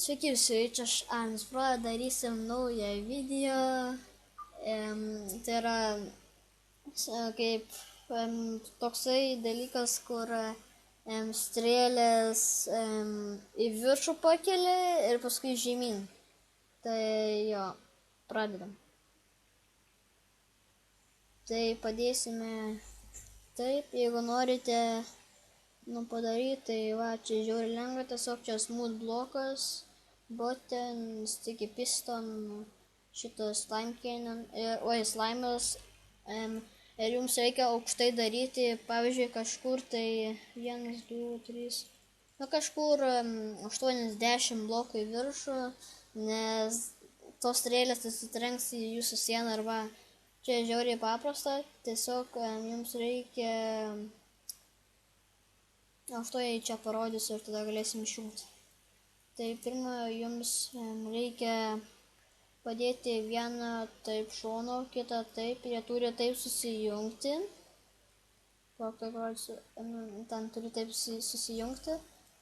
Sveiki visi, čia aš Armis Pro, darysim naują video. Tai yra kaip toksai dalykas, kur strėlės į viršų pakeli ir paskui žemyn. Tai jo, pradedam. Tai padėsime taip, jeigu norite padaryti, tai va, čia žiauriai lengva, tiesiog čia smooth blokas, button, sticky piston, šitas slime cannon, slime'as, ir jums reikia aukštai daryti, pavyzdžiui, kažkur tai 1, 2, 3, kažkur 80 blokų į viršų, nes tos strėlės atsitrenks į jūsų sieną arba čia žiauriai paprasta, tiesiog jums reikia aš to čia parodysiu ir tada galėsim išjungti. Tai pirma, jums reikia padėti vieną taip šono, kitą taip, jie turi taip susijungti. Ten turi taip susijungti.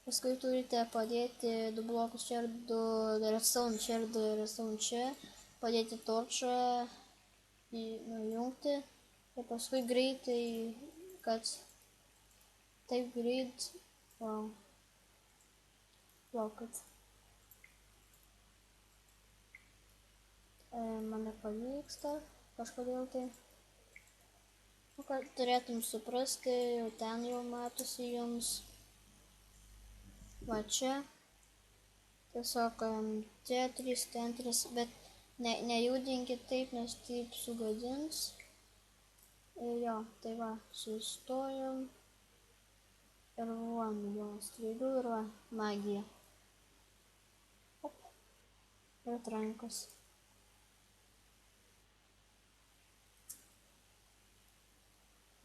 Paskui turite padėti 2 blokus čia ir 2 redstone čia ir 2 redstone čia. Padėti torčą, jungti ir paskui greitai, kad taip greit, laukit. Man nepavyksta kažkodėl tai. Kad turėtum suprasti, jau ten jau matosi jums. Va čia. Tiesiog čia 3, ten 3, bet nejudinkit taip, nes taip sugadins. Ir jo, tai va, sustojom. Ir va, milijonas strėlių ir va, magija. Op. Ir atrankos.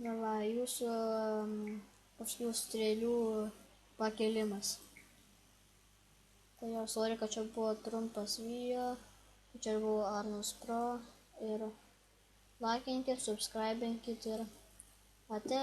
Na va, jūsų paskui strėlių pakelimas. Tai jau, sorry, kad čia buvo trumpas video. Čia buvo Armis Pro. Ir laikinkit, subscribinkit ir ate.